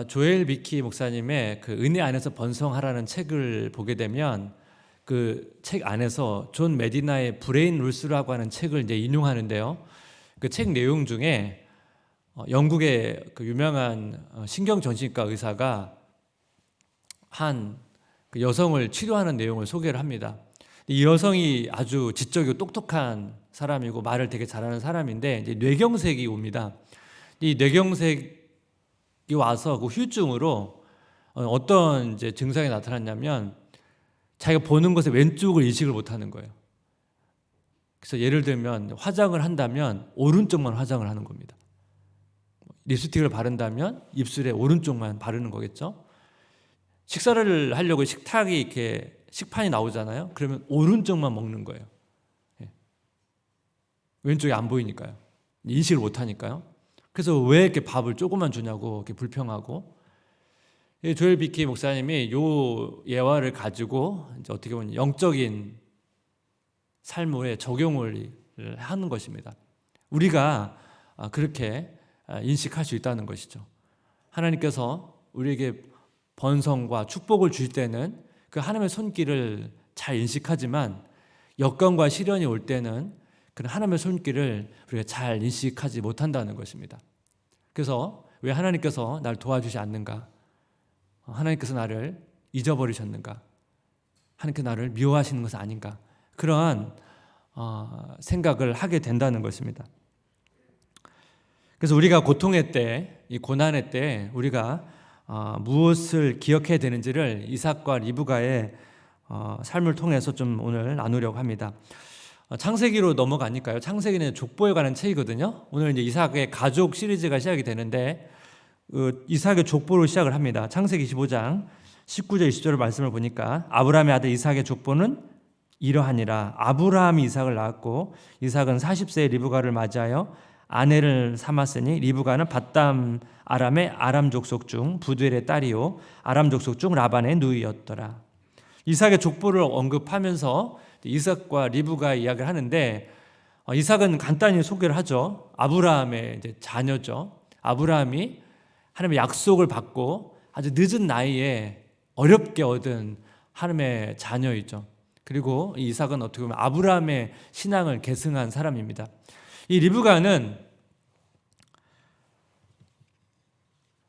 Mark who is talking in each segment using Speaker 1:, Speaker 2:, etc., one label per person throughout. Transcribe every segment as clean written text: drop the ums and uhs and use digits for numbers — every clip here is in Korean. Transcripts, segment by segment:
Speaker 1: 조엘 비키 목사님의 그 은혜 안에서 번성하라는 책을 보게 되면 그 책 안에서 존 메디나의 브레인 룰스라고 하는 책을 이제 인용하는데요. 그 책 내용 중에 영국의 그 유명한 신경정신과 의사가 한 그 여성을 치료하는 내용을 소개를 합니다. 이 여성이 아주 지적이고 똑똑한 사람이고 말을 되게 잘하는 사람인데 이제 뇌경색이 옵니다. 이 뇌경색이 와서 그 후유증으로 어떤 이제 증상이 나타났냐면 자기가 보는 것에 왼쪽을 인식을 못하는 거예요. 그래서 예를 들면 화장을 한다면 오른쪽만 화장을 하는 겁니다. 립스틱을 바른다면 입술에 오른쪽만 바르는 거겠죠. 식사를 하려고 식탁이 이렇게 식판이 나오잖아요. 그러면 오른쪽만 먹는 거예요. 왼쪽이 안 보이니까요. 인식을 못하니까요. 그래서 왜 이렇게 밥을 조금만 주냐고 이렇게 불평하고, 조엘 비키 목사님이 요 예화를 가지고 이제 어떻게 보면 영적인 삶에 적용을 하는 것입니다. 우리가 그렇게 인식할 수 있다는 것이죠. 하나님께서 우리에게 번성과 축복을 주실 때는 그 하나님의 손길을 잘 인식하지만 역경과 시련이 올 때는 그런 하나님의 손길을 우리가 잘 인식하지 못한다는 것입니다. 그래서 왜 하나님께서 나를 도와주지 않는가? 하나님께서 나를 잊어버리셨는가? 하나님께서 나를 미워하시는 것은 아닌가? 그러한 생각을 하게 된다는 것입니다. 그래서 우리가 고통의 때, 이 고난의 때 우리가 무엇을 기억해야 되는지를 이삭과 리브가의 삶을 통해서 좀 오늘 나누려고 합니다. 창세기로 넘어가니까요. 창세기는 족보에 관한 책이거든요. 오늘 이제 이삭의 가족 시리즈가 시작이 되는데 이삭의 족보로 시작을 합니다. 창세기 25장 19절 20절의 말씀을 보니까 아브라함의 아들 이삭의 족보는 이러하니라. 아브라함이 이삭을 낳았고 이삭은 40세에 리브가를 맞이하여 아내를 삼았으니 리브가는 밧담 아람의 아람 족속 중 부두엘의 딸이요 아람 족속 중 라반의 누이였더라. 이삭의 족보를 언급하면서 이삭과 리브가의 이야기를 하는데 이삭은 간단히 소개를 하죠. 아브라함의 이제 자녀죠. 아브라함이 하나님의 약속을 받고 아주 늦은 나이에 어렵게 얻은 하나님의 자녀이죠. 그리고 이삭은 어떻게 보면 아브라함의 신앙을 계승한 사람입니다. 이 리브가는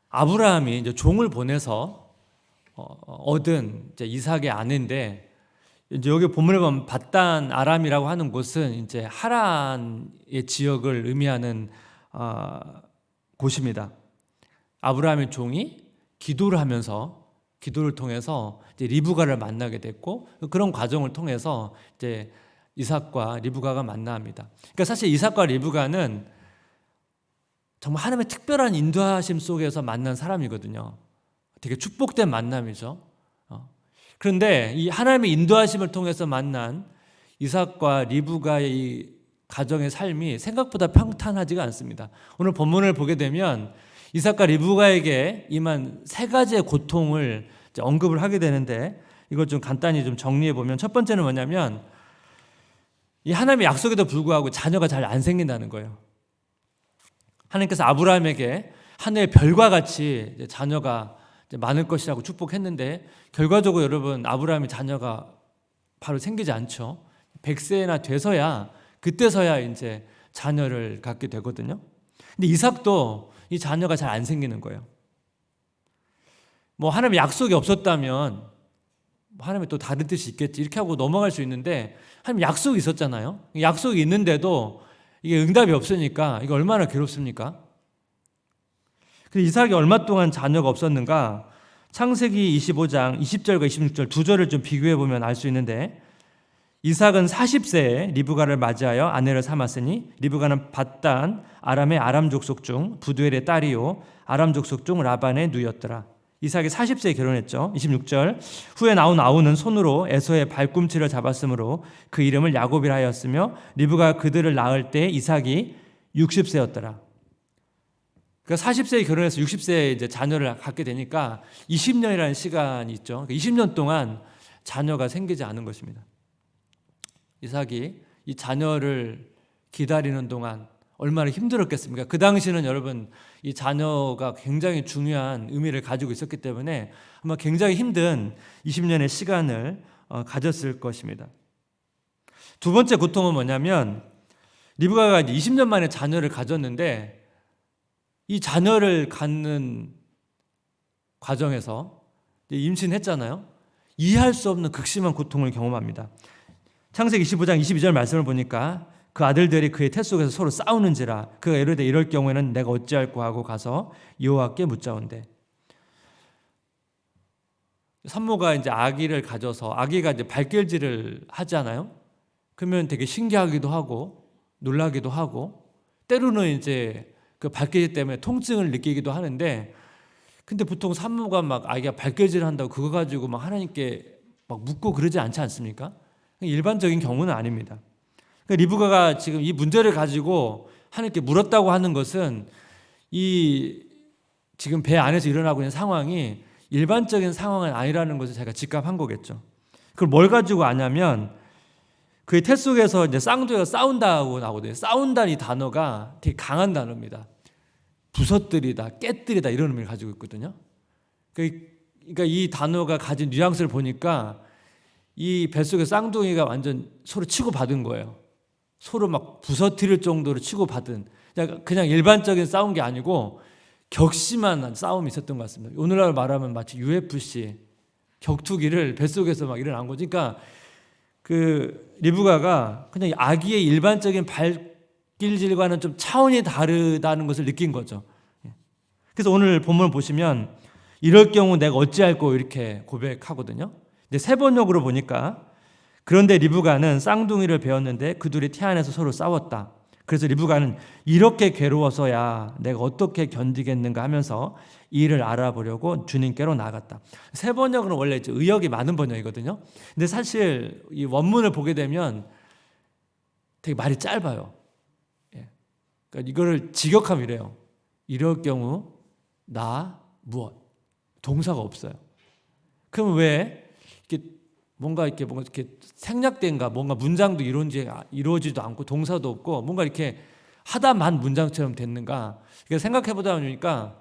Speaker 1: 아브라함이 이제 종을 보내서 얻은 이제 이삭의 아내인데, 이제 여기 본문에 보면 밧단 아람이라고 하는 곳은 이제 하란의 지역을 의미하는 곳입니다. 아브라함의 종이 기도를 하면서 기도를 통해서 이제 리브가를 만나게 됐고 그런 과정을 통해서 이제 이삭과 리브가가 만납니다. 그러니까 사실 이삭과 리브가는 정말 하나님의 특별한 인도하심 속에서 만난 사람이거든요. 되게 축복된 만남이죠. 그런데 이 하나님의 인도하심을 통해서 만난 이삭과 리브가의 이 가정의 삶이 생각보다 평탄하지가 않습니다. 오늘 본문을 보게 되면 이삭과 리브가에게 임한 세 가지의 고통을 언급을 하게 되는데 이걸 좀 간단히 좀 정리해 보면 첫 번째는 뭐냐면 이 하나님의 약속에도 불구하고 자녀가 잘 안 생긴다는 거예요. 하나님께서 아브라함에게 하늘의 별과 같이 자녀가 많을 것이라고 축복했는데 결과적으로 여러분 아브라함의 자녀가 바로 생기지 않죠. 100세나 돼서야 그때서야 이제 자녀를 갖게 되거든요. 근데 이삭도 이 자녀가 잘 안 생기는 거예요. 뭐 하나님의 약속이 없었다면 하나님의 또 다른 뜻이 있겠지 이렇게 하고 넘어갈 수 있는데 하나님 약속이 있었잖아요. 약속이 있는데도 이게 응답이 없으니까 이게 얼마나 괴롭습니까? 그래서 이삭이 얼마 동안 자녀가 없었는가? 창세기 25장 20절과 26절 두 절을 좀 비교해 보면 알 수 있는데 이삭은 40세에 리브가를 맞이하여 아내를 삼았으니 리브가는 밧단 아람의 아람 족속 중 부두엘의 딸이요 아람 족속 중 라반의 누이였더라. 이삭이 40세에 결혼했죠. 26절 후에 나온 아우는 손으로 에서의 발꿈치를 잡았으므로 그 이름을 야곱이라 하였으며 리브가 그들을 낳을 때 이삭이 60세였더라. 그러니까 40세에 결혼해서 60세에 이제 자녀를 갖게 되니까 20년이라는 시간이 있죠. 20년 동안 자녀가 생기지 않은 것입니다. 이삭이 이 자녀를 기다리는 동안 얼마나 힘들었겠습니까? 그 당시는 여러분 이 자녀가 굉장히 중요한 의미를 가지고 있었기 때문에 아마 굉장히 힘든 20년의 시간을 가졌을 것입니다. 두 번째 고통은 뭐냐면 리브가가 이제 20년 만에 자녀를 가졌는데 이 자녀를 갖는 과정에서 임신했잖아요. 이해할 수 없는 극심한 고통을 경험합니다. 창세기 25장 22절 말씀을 보니까 그 아들들이 그의 태 속에서 서로 싸우는지라 그가 이르되 이럴 경우에는 내가 어찌할꼬 하고 가서 여호와께 묻자온대. 산모가 이제 아기를 가져서 아기가 이제 발길질을 하잖아요. 그러면 되게 신기하기도 하고 놀라기도 하고 때로는 이제 그 발길질 때문에 통증을 느끼기도 하는데 근데 보통 산모가 막 아기가 발길질을 한다고 그거 가지고 막 하나님께 막 묻고 그러지 않지 않습니까? 일반적인 경우는 아닙니다. 리브가가 지금 이 문제를 가지고 하나님께 물었다고 하는 것은 이 지금 배 안에서 일어나고 있는 상황이 일반적인 상황은 아니라는 것을 제가 직감한 거겠죠. 그걸 뭘 가지고 아냐면 그의 태 속에서 이제 쌍둥이가 싸운다고 나오거든요. 싸운다는 이 단어가 되게 강한 단어입니다. 부서뜨리다, 깨뜨리다 이런 의미를 가지고 있거든요. 그러니까 이 단어가 가진 뉘앙스를 보니까 이 뱃속의 쌍둥이가 완전 서로 치고받은 거예요. 서로 막 부서뜨릴 정도로 치고받은 그냥 일반적인 싸운 게 아니고 격심한 싸움이 있었던 것 같습니다. 오늘날 말하면 마치 UFC 격투기를 뱃속에서 막 일어난 거지. 그러니까 그 리브가가 그냥 아기의 일반적인 발길질과는 좀 차원이 다르다는 것을 느낀 거죠. 그래서 오늘 본문을 보시면 이럴 경우 내가 어찌할꼬 이렇게 고백하거든요. 이제 세 번역으로 보니까 그런데 리브가는 쌍둥이를 베었는데 그 둘이 태 안에서 서로 싸웠다. 그래서 리브가는 이렇게 괴로워서야 내가 어떻게 견디겠는가 하면서 이를 알아보려고 주님께로 나아갔다. 세 번역은 원래 이제 의역이 많은 번역이거든요. 근데 사실 이 원문을 보게 되면 되게 말이 짧아요. 그러니까 이거를 직역하면 이래요. 이럴 경우 나 무엇 동사가 없어요. 그럼 왜 뭔가 이렇게 생략된가 뭔가 문장도 이루어지지도 않고 동사도 없고 뭔가 이렇게 하다만 문장처럼 됐는가? 생각해 보다 보니까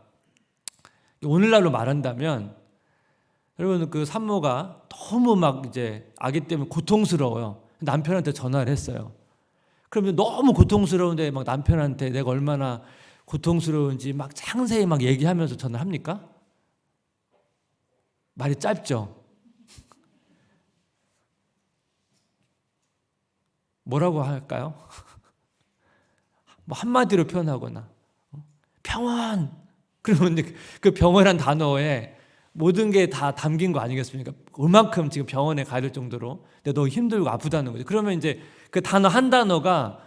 Speaker 1: 오늘날로 말한다면 여러분 그 산모가 너무 막 이제 아기 때문에 고통스러워요. 남편한테 전화를 했어요. 그러면 너무 고통스러운데 막 남편한테 내가 얼마나 고통스러운지 막 상세히 막 얘기하면서 전화를 합니까? 말이 짧죠. 뭐라고 할까요? 뭐 한마디로 표현하거나 병원. 그러면 그 병원이란 단어에 모든 게 다 담긴 거 아니겠습니까? 그만큼 지금 병원에 가야 될 정도로 근데 너무 힘들고 아프다는 거죠. 그러면 이제 그 단어 한 단어가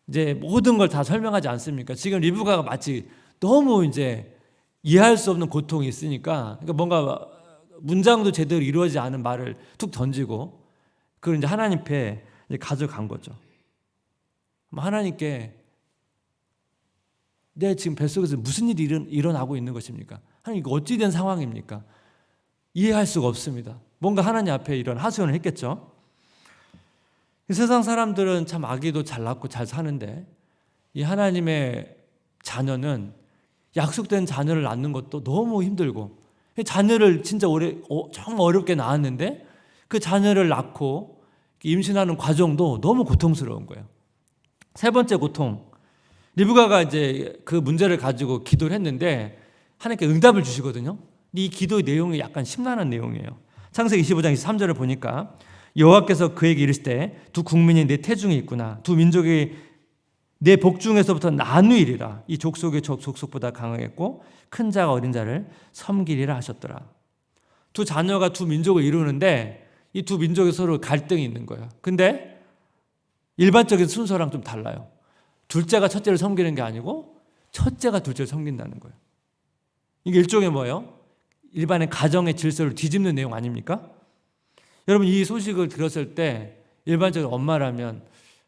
Speaker 1: 이제 모든 걸 다 설명하지 않습니까? 지금 리브가가 마치 너무 이제 이해할 수 없는 고통이 있으니까 그러니까 뭔가 문장도 제대로 이루어지지 않은 말을 툭 던지고 그걸 이제 하나님 앞에 이제 가져간 거죠. 하나님께 내 지금 뱃속에서 무슨 일이 일어나고 있는 것입니까? 하나님 이거 어찌 된 상황입니까? 이해할 수가 없습니다. 뭔가 하나님 앞에 이런 하소연을 했겠죠. 세상 사람들은 참 아기도 잘 낳고 잘 사는데 이 하나님의 자녀는 약속된 자녀를 낳는 것도 너무 힘들고 자녀를 진짜 정말 어렵게 낳았는데 그 자녀를 낳고 임신하는 과정도 너무 고통스러운 거예요. 세 번째 고통. 리브가가 이제 그 문제를 가지고 기도를 했는데 하나님께 응답을 주시거든요. 이 기도의 내용이 약간 심란한 내용이에요. 창세기 25장 23절을 보니까 여호와께서 그에게 이르시되 두 국민이 내 태중에 있구나. 두 민족이 내 복중에서부터 나누이리라. 이 족속이 저 족속보다 강하겠고 큰 자가 어린 자를 섬기리라 하셨더라. 두 자녀가 두 민족을 이루는데 이 두 민족이 서로 갈등이 있는 거예요. 근데 일반적인 순서랑 좀 달라요. 둘째가 첫째를 섬기는 게 아니고 첫째가 둘째를 섬긴다는 거예요. 이게 일종의 뭐예요? 일반의 가정의 질서를 뒤집는 내용 아닙니까? 여러분 이 소식을 들었을 때 일반적인 엄마라면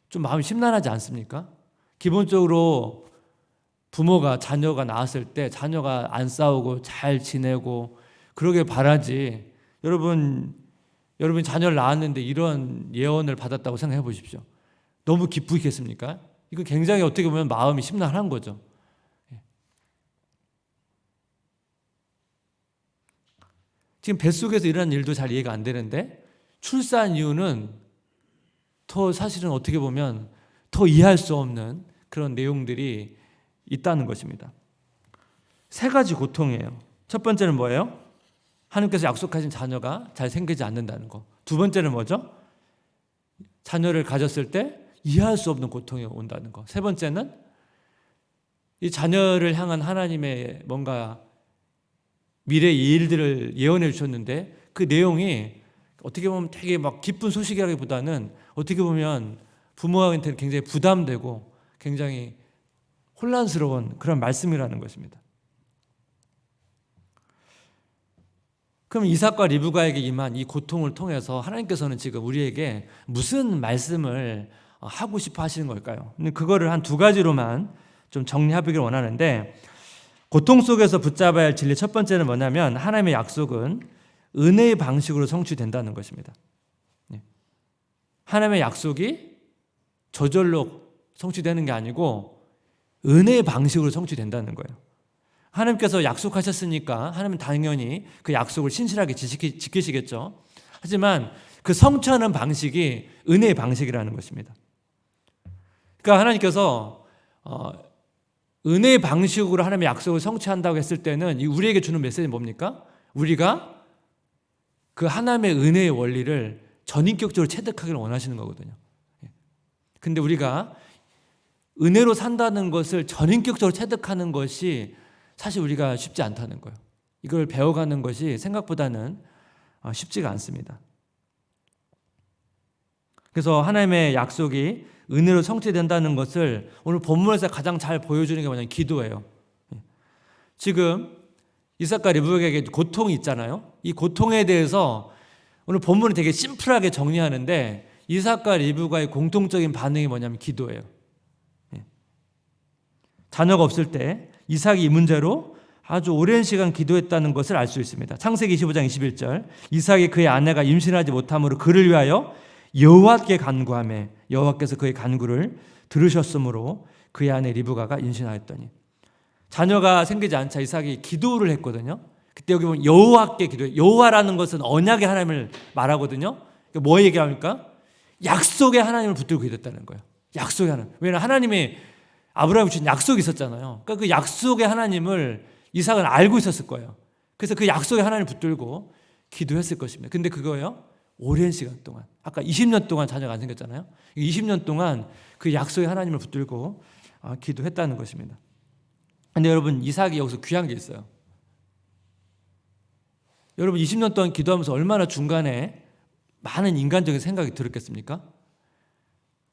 Speaker 1: 좀 마음이 심란하지 않습니까? 기본적으로 부모가 자녀가 낳았을 때 자녀가 안 싸우고 잘 지내고 그러길 바라지. 여러분이 자녀를 낳았는데 이런 예언을 받았다고 생각해 보십시오. 너무 기쁘겠습니까? 이거 굉장히 어떻게 보면 마음이 심란한 거죠. 지금 뱃속에서 일어난 일도 잘 이해가 안 되는데 출산 이유는 더 사실은 어떻게 보면 더 이해할 수 없는 그런 내용들이 있다는 것입니다. 세 가지 고통이에요. 첫 번째는 뭐예요? 하나님께서 약속하신 자녀가 잘 생기지 않는다는 거. 두 번째는 뭐죠? 자녀를 가졌을 때 이해할 수 없는 고통이 온다는 거. 세 번째는 이 자녀를 향한 하나님의 뭔가 미래의 일들을 예언해 주셨는데 그 내용이 어떻게 보면 되게 막 기쁜 소식이라기보다는 어떻게 보면 부모한테는 굉장히 부담되고 굉장히 혼란스러운 그런 말씀이라는 것입니다. 그럼 이삭과 리브가에게 임한 이 고통을 통해서 하나님께서는 지금 우리에게 무슨 말씀을 하고 싶어 하시는 걸까요? 그거를 한 두 가지로만 좀 정리해보기를 원하는데, 고통 속에서 붙잡아야 할 진리 첫 번째는 뭐냐면 하나님의 약속은 은혜의 방식으로 성취된다는 것입니다. 하나님의 약속이 저절로 성취되는 게 아니고 은혜의 방식으로 성취된다는 거예요. 하나님께서 약속하셨으니까 하나님은 당연히 그 약속을 신실하게 지키시겠죠. 하지만 그 성취하는 방식이 은혜의 방식이라는 것입니다. 그러니까 하나님께서 은혜의 방식으로 하나님의 약속을 성취한다고 했을 때는 우리에게 주는 메시지는 뭡니까? 우리가 그 하나님의 은혜의 원리를 전인격적으로 체득하기를 원하시는 거거든요. 근데 우리가 은혜로 산다는 것을 전인격적으로 체득하는 것이 사실 우리가 쉽지 않다는 거예요. 이걸 배워가는 것이 생각보다는 쉽지가 않습니다. 그래서 하나님의 약속이 은혜로 성취된다는 것을 오늘 본문에서 가장 잘 보여주는 게 뭐냐면 기도예요. 지금 이삭과 리브가에게 고통이 있잖아요. 이 고통에 대해서 오늘 본문은 되게 심플하게 정리하는데 이삭과 리브가의 공통적인 반응이 뭐냐면 기도예요. 자녀가 없을 때 이삭이 이 문제로 아주 오랜 시간 기도했다는 것을 알 수 있습니다. 창세기 25장 21절, 이삭이 그의 아내가 임신하지 못함으로 그를 위하여 여호와께 간구하매 여호와께서 그의 간구를 들으셨으므로 그의 아내 리브가가 임신하였더니. 자녀가 생기지 않자 이삭이 기도를 했거든요. 그때 여기 보면 여호와께 기도해. 여호와라는 것은 언약의 하나님을 말하거든요. 뭐 얘기합니까? 약속의 하나님을 붙들고 기도했다는 거예요. 약속의 하나님. 왜냐하면 하나님이 아브라함이 주신 약속이 있었잖아요. 그러니까 그 약속의 하나님을 이삭은 알고 있었을 거예요. 그래서 그 약속의 하나님을 붙들고 기도했을 것입니다. 근데 그거예요. 오랜 시간 동안. 아까 20년 동안 자녀가 안 생겼잖아요. 20년 동안 그 약속의 하나님을 붙들고 기도했다는 것입니다. 근데 여러분, 이삭이 여기서 귀한 게 있어요. 여러분, 20년 동안 기도하면서 얼마나 중간에 많은 인간적인 생각이 들었겠습니까?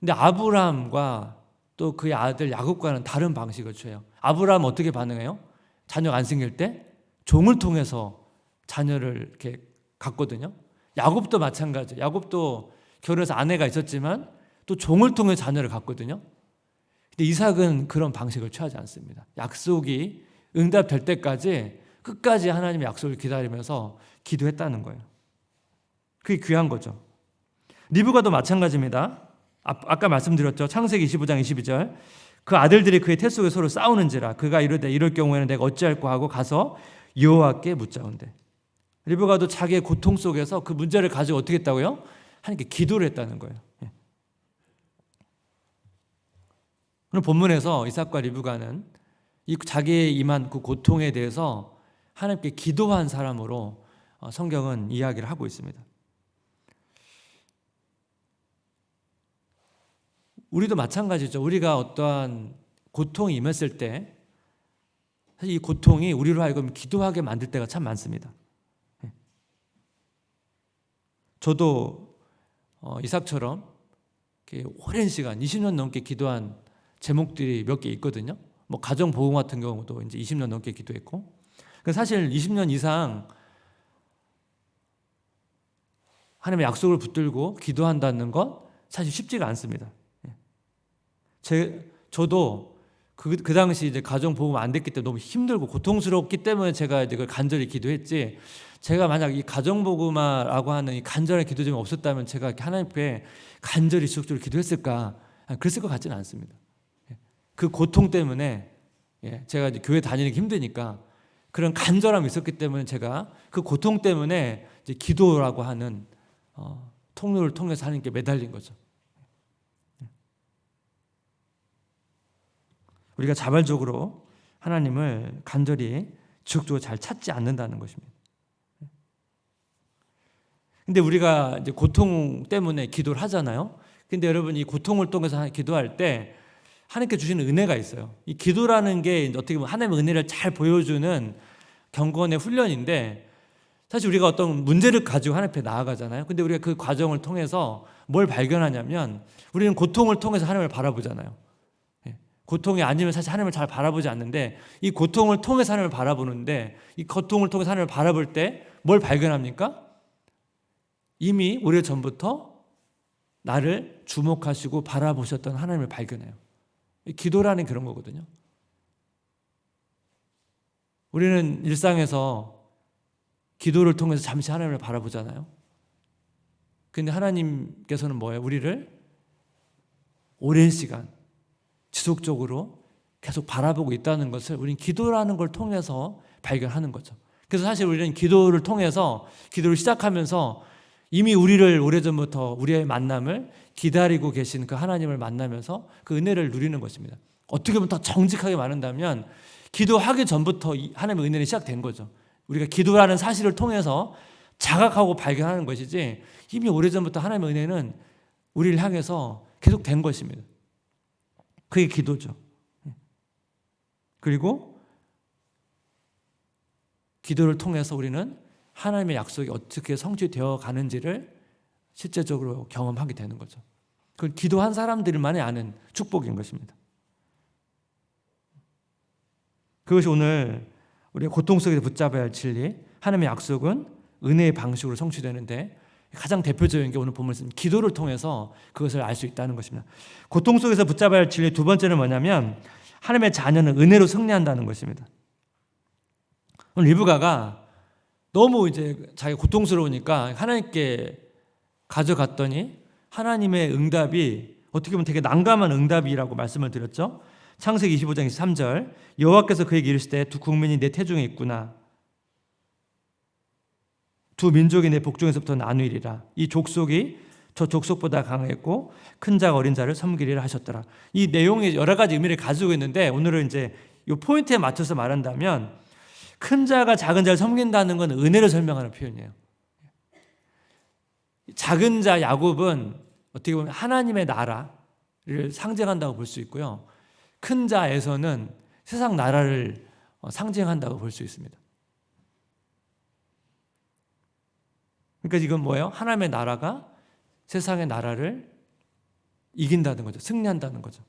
Speaker 1: 근데 아브라함과 또 그의 아들 야곱과는 다른 방식을 취해요. 아브라함은 어떻게 반응해요? 자녀가 안 생길 때 종을 통해서 자녀를 이렇게 갖거든요. 야곱도 마찬가지예요. 야곱도 결혼해서 아내가 있었지만 또 종을 통해 자녀를 갖거든요. 근데 이삭은 그런 방식을 취하지 않습니다. 약속이 응답될 때까지 끝까지 하나님의 약속을 기다리면서 기도했다는 거예요. 그게 귀한 거죠. 리브가도 마찬가지입니다. 아까 말씀드렸죠. 창세기 25장 22절. 그 아들들이 그의 태 속에 서로 싸우는지라 그가 이르되 이럴 경우에는 내가 어찌할꼬 하고 가서 여호와께 묻자온대. 리브가도 자기의 고통 속에서 그 문제를 가지고 어떻게 했다고요? 하나님께 기도를 했다는 거예요. 오늘 본문에서 이삭과 리브가는 이 자기의 임한 그 고통에 대해서 하나님께 기도한 사람으로 성경은 이야기를 하고 있습니다. 우리도 마찬가지죠. 우리가 어떠한 고통이 임했을 때 사실 이 고통이 우리로 하여금 기도하게 만들 때가 참 많습니다. 저도 이삭처럼 오랜 시간 20년 넘게 기도한 제목들이 몇 개 있거든요. 뭐 가정 보험 같은 경우도 이제 20년 넘게 기도했고, 사실 20년 이상 하나님의 약속을 붙들고 기도한다는 건 사실 쉽지가 않습니다. 저도 그 당시 이제 가정 보험 안 됐기 때문에 너무 힘들고 고통스럽기 때문에 제가 이제 그걸 간절히 기도했지. 제가 만약 이 가정 보험이라고 하는 이 간절한 기도 좀 없었다면 제가 하나님께 간절히 지속적으로 기도했을까? 그랬을 것 같지는 않습니다. 그 고통 때문에 제가 이제 교회 다니기 힘드니까 그런 간절함이 있었기 때문에 제가 그 고통 때문에 이제 기도라고 하는 통로를 통해서 하나님께 매달린 거죠. 우리가 자발적으로 하나님을 간절히 지속적으로 잘 찾지 않는다는 것입니다. 근데 우리가 이제 고통 때문에 기도를 하잖아요. 근데 여러분 이 고통을 통해서 기도할 때 하나님께 주시는 은혜가 있어요. 이 기도라는 게 어떻게 보면 하나님의 은혜를 잘 보여주는 경건의 훈련인데 사실 우리가 어떤 문제를 가지고 하나님 앞에 나아가잖아요. 근데 우리가 그 과정을 통해서 뭘 발견하냐면 우리는 고통을 통해서 하나님을 바라보잖아요. 고통이 아니면 사실 하나님을 잘 바라보지 않는데 이 고통을 통해서 하나님을 바라보는데 이 고통을 통해서 하나님을 바라볼 때 뭘 발견합니까? 이미 오래전부터 나를 주목하시고 바라보셨던 하나님을 발견해요. 기도라는 그런 거거든요. 우리는 일상에서 기도를 통해서 잠시 하나님을 바라보잖아요. 근데 하나님께서는 뭐예요? 우리를 오랜 시간 지속적으로 계속 바라보고 있다는 것을 우리는 기도라는 걸 통해서 발견하는 거죠. 그래서 사실 우리는 기도를 통해서 기도를 시작하면서 이미 우리를 오래전부터 우리의 만남을 기다리고 계신 그 하나님을 만나면서 그 은혜를 누리는 것입니다. 어떻게 보면 더 정직하게 말한다면 기도하기 전부터 하나님의 은혜는 시작된 거죠. 우리가 기도라는 사실을 통해서 자각하고 발견하는 것이지 이미 오래전부터 하나님의 은혜는 우리를 향해서 계속 된 것입니다. 그게 기도죠. 그리고 기도를 통해서 우리는 하나님의 약속이 어떻게 성취되어 가는지를 실제적으로 경험하게 되는 거죠. 그건 기도한 사람들만이 아는 축복인 것입니다. 그것이 오늘 우리가 고통 속에서 붙잡아야 할 진리, 하나님의 약속은 은혜의 방식으로 성취되는데 가장 대표적인 게 오늘 본문에 있는 기도를 통해서 그것을 알 수 있다는 것입니다. 고통 속에서 붙잡아야 할 진리 두 번째는 뭐냐면 하나님의 자녀는 은혜로 승리한다는 것입니다. 오늘 일부가가 너무 이제 자기가 고통스러우니까 하나님께 가져갔더니 하나님의 응답이 어떻게 보면 되게 난감한 응답이라고 말씀을 드렸죠. 창세기 25장 23절 여호와께서 그에게 이르시되 두 국민이 내 태중에 있구나. 두 민족이 내 복중에서부터 나누리라. 이 족속이 저 족속보다 강했고 큰 자가 어린 자를 섬기리라 하셨더라. 이 내용이 여러 가지 의미를 가지고 있는데 오늘은 이제 이 포인트에 맞춰서 말한다면 큰 자가 작은 자를 섬긴다는 건 은혜를 설명하는 표현이에요. 작은 자 야곱은 어떻게 보면 하나님의 나라를 상징한다고 볼 수 있고요. 큰 자 에서는 세상 나라를 상징한다고 볼 수 있습니다. 그러니까 이건 뭐예요? 하나님의 나라가 세상의 나라를 이긴다는 거죠. 승리한다는 거죠.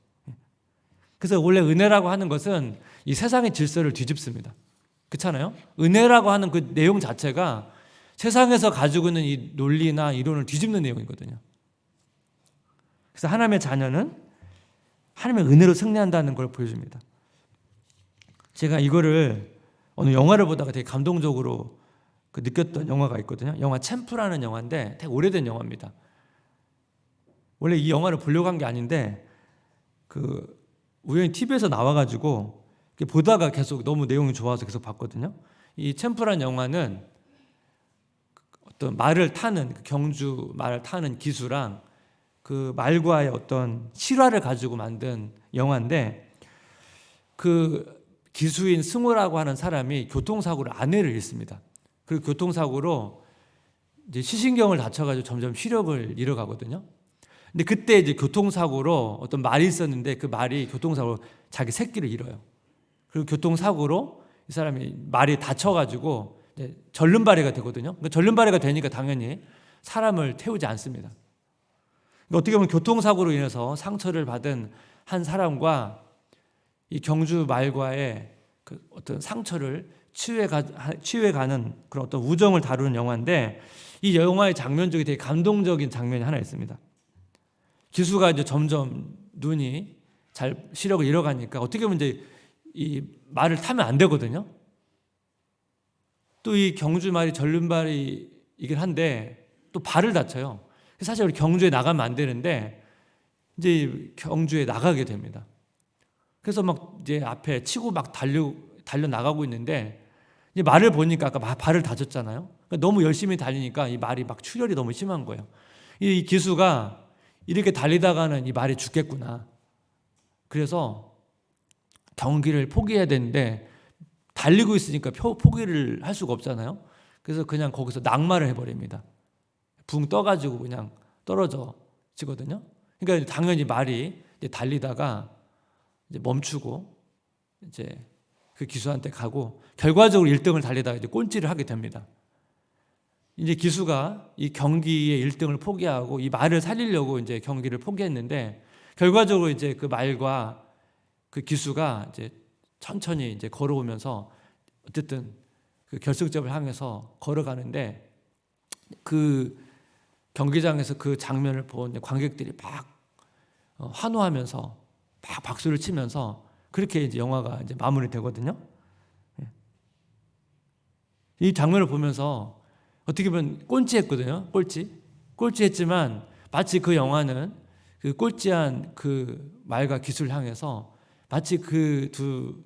Speaker 1: 그래서 원래 은혜라고 하는 것은 이 세상의 질서를 뒤집습니다. 그렇잖아요? 은혜라고 하는 그 내용 자체가 세상에서 가지고 있는 이 논리나 이론을 뒤집는 내용이거든요. 그래서 하나님의 자녀는 하나님의 은혜로 승리한다는 걸 보여줍니다. 제가 이거를 어느 영화를 보다가 되게 감동적으로 느꼈던 영화가 있거든요. 영화 챔프라는 영화인데 되게 오래된 영화입니다. 원래 이 영화를 보려고 한 게 아닌데 우연히 TV에서 나와가지고 보다가 계속 너무 내용이 좋아서 계속 봤거든요. 이 챔프라는 영화는 어떤 말을 타는 경주 말을 타는 기수랑 그 말과의 어떤 실화를 가지고 만든 영화인데 그 기수인 승우라고 하는 사람이 교통사고로 아내를 잃습니다. 그 교통사고로 이제 시신경을 다쳐가지고 점점 시력을 잃어가거든요. 근데 그때 이제 교통사고로 어떤 말이 있었는데 그 말이 교통사고로 자기 새끼를 잃어요. 그리고 교통사고로 이 사람이 말이 다쳐가지고 절름발이가 되거든요. 그러니까 절름발이가 되니까 당연히 사람을 태우지 않습니다. 그러니까 어떻게 보면 교통사고로 인해서 상처를 받은 한 사람과 이 경주 말과의 그 어떤 상처를 치유해가는 그런 어떤 우정을 다루는 영화인데 이 영화의 장면 중에 되게 감동적인 장면이 하나 있습니다. 기수가 이제 점점 눈이 잘 시력을 잃어가니까 어떻게 보면 이제 이 말을 타면 안 되거든요. 또 이 경주 말이 절름발이긴 한데 또 발을 다쳐요. 사실 우리 경주에 나가면 안 되는데 이제 경주에 나가게 됩니다. 그래서 막 이제 앞에 치고 막 달려 나가고 있는데 이제 말을 보니까 아까 발을 다쳤잖아요. 그러니까 너무 열심히 달리니까 이 말이 막 출혈이 너무 심한 거예요. 이 기수가 이렇게 달리다가는 이 말이 죽겠구나. 그래서 경기를 포기해야 되는데 달리고 있으니까 포기를 할 수가 없잖아요. 그래서 그냥 거기서 낙마를 해버립니다. 붕 떠가지고 그냥 떨어지거든요. 그러니까 당연히 말이 이제 달리다가 이제 멈추고 이제 그 기수한테 가고 결과적으로 1등을 달리다가 이제 꼴찌를 하게 됩니다. 이제 기수가 이 경기의 1등을 포기하고 이 말을 살리려고 이제 경기를 포기했는데 결과적으로 이제 그 말과 그 기수가 이제 천천히 이제 걸어오면서 어쨌든 그 결승점을 향해서 걸어가는데 그 경기장에서 그 장면을 본 관객들이 막 환호하면서 막 박수를 치면서 그렇게 이제 영화가 이제 마무리되거든요. 이 장면을 보면서 어떻게 보면 꼴찌했거든요. 꼴찌했지만 마치 그 영화는 그 꼴찌한 그 말과 기수를 향해서 마치 그 두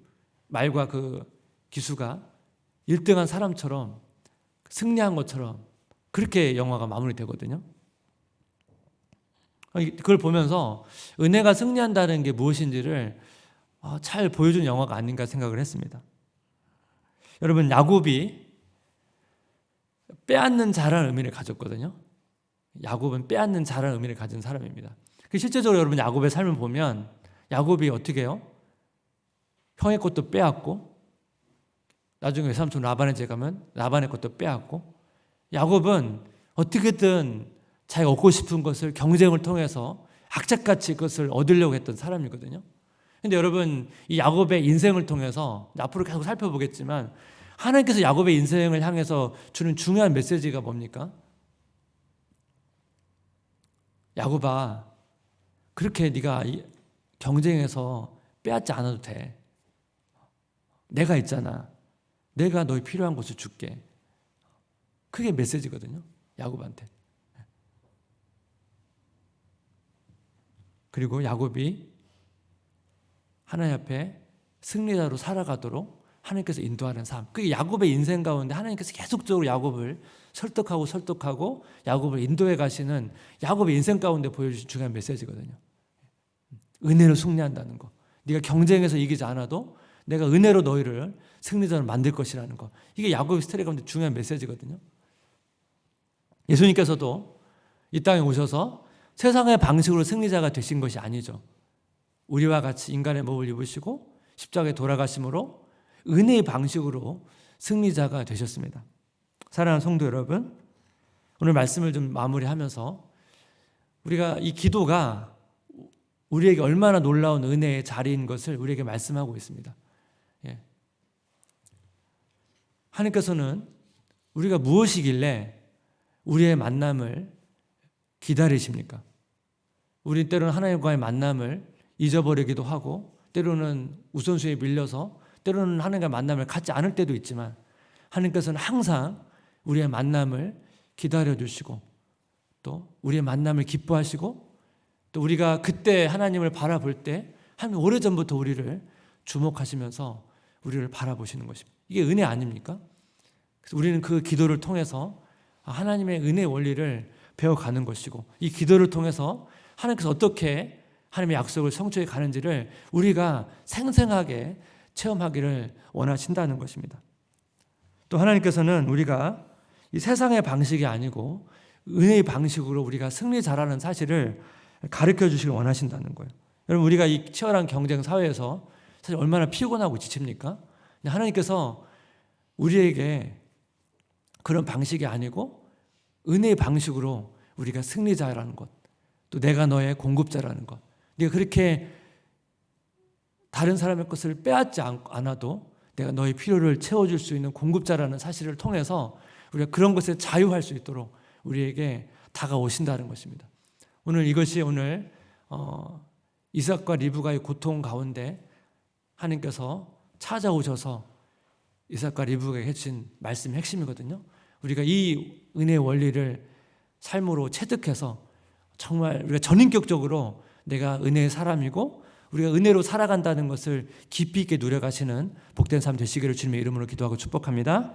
Speaker 1: 말과 그 기수가 1등한 사람처럼 승리한 것처럼 그렇게 영화가 마무리되거든요. 그걸 보면서 은혜가 승리한다는 게 무엇인지를 잘 보여준 영화가 아닌가 생각을 했습니다. 여러분, 야곱이 빼앗는 자라는 의미를 가졌거든요. 야곱은 빼앗는 자라는 의미를 가진 사람입니다. 실제적으로 여러분 야곱의 삶을 보면 야곱이 어떻게 해요? 형의 것도 빼앗고 나중에 외삼촌 라반의 집 가면 라반의 것도 빼앗고 야곱은 어떻게든 자기가 얻고 싶은 것을 경쟁을 통해서 악착같이 그것을 얻으려고 했던 사람이거든요. 근데 여러분 이 야곱의 인생을 통해서 앞으로 계속 살펴보겠지만 하나님께서 야곱의 인생을 향해서 주는 중요한 메시지가 뭡니까? 야곱아, 그렇게 네가 경쟁해서 빼앗지 않아도 돼. 내가 있잖아. 내가 너희 필요한 것을 줄게. 그게 메시지거든요. 야곱한테. 그리고 야곱이 하나님 앞에 승리자로 살아가도록 하나님께서 인도하는 삶. 그게 야곱의 인생 가운데 하나님께서 계속적으로 야곱을 설득하고 야곱을 인도해 가시는 야곱의 인생 가운데 보여주신 중요한 메시지거든요. 은혜로 승리한다는 거. 네가 경쟁에서 이기지 않아도 내가 은혜로 너희를 승리자로 만들 것이라는 거. 이게 야곱의 스토리 가운데 중요한 메시지거든요. 예수님께서도 이 땅에 오셔서 세상의 방식으로 승리자가 되신 것이 아니죠. 우리와 같이 인간의 몸을 입으시고 십자가에 돌아가심으로 은혜의 방식으로 승리자가 되셨습니다. 사랑하는 성도 여러분, 오늘 말씀을 좀 마무리하면서 우리가 이 기도가 우리에게 얼마나 놀라운 은혜의 자리인 것을 우리에게 말씀하고 있습니다. 하나님께서는 우리가 무엇이길래 우리의 만남을 기다리십니까? 우리 때로는 하나님과의 만남을 잊어버리기도 하고 때로는 우선순위에 밀려서 때로는 하나님과의 만남을 갖지 않을 때도 있지만 하나님께서는 항상 우리의 만남을 기다려주시고 또 우리의 만남을 기뻐하시고 또 우리가 그때 하나님을 바라볼 때 한 오래전부터 우리를 주목하시면서 우리를 바라보시는 것입니다. 이게 은혜 아닙니까? 그래서 우리는 그 기도를 통해서 하나님의 은혜 원리를 배워가는 것이고 이 기도를 통해서 하나님께서 어떻게 하나님의 약속을 성취해 가는지를 우리가 생생하게 체험하기를 원하신다는 것입니다. 또 하나님께서는 우리가 이 세상의 방식이 아니고 은혜의 방식으로 우리가 승리자라는 사실을 가르쳐 주시길 원하신다는 거예요. 여러분 우리가 이 치열한 경쟁 사회에서 사실 얼마나 피곤하고 지칩니까? 하나님께서 우리에게 그런 방식이 아니고 은혜의 방식으로 우리가 승리자라는 것, 또 내가 너의 공급자라는 것, 네가 그렇게 다른 사람의 것을 빼앗지 않아도 내가 너의 필요를 채워줄 수 있는 공급자라는 사실을 통해서 우리가 그런 것에 자유할 수 있도록 우리에게 다가오신다는 것입니다. 오늘 이것이 오늘 이삭과 리브가의 고통 가운데 하나님께서 찾아오셔서 이삭과 리브가에게 해주신 말씀의 핵심이거든요. 우리가 이 은혜의 원리를 삶으로 체득해서 정말 우리가 전인격적으로 내가 은혜의 사람이고 우리가 은혜로 살아간다는 것을 깊이 있게 누려가시는 복된 삶 되시기를 주님의 이름으로 기도하고 축복합니다.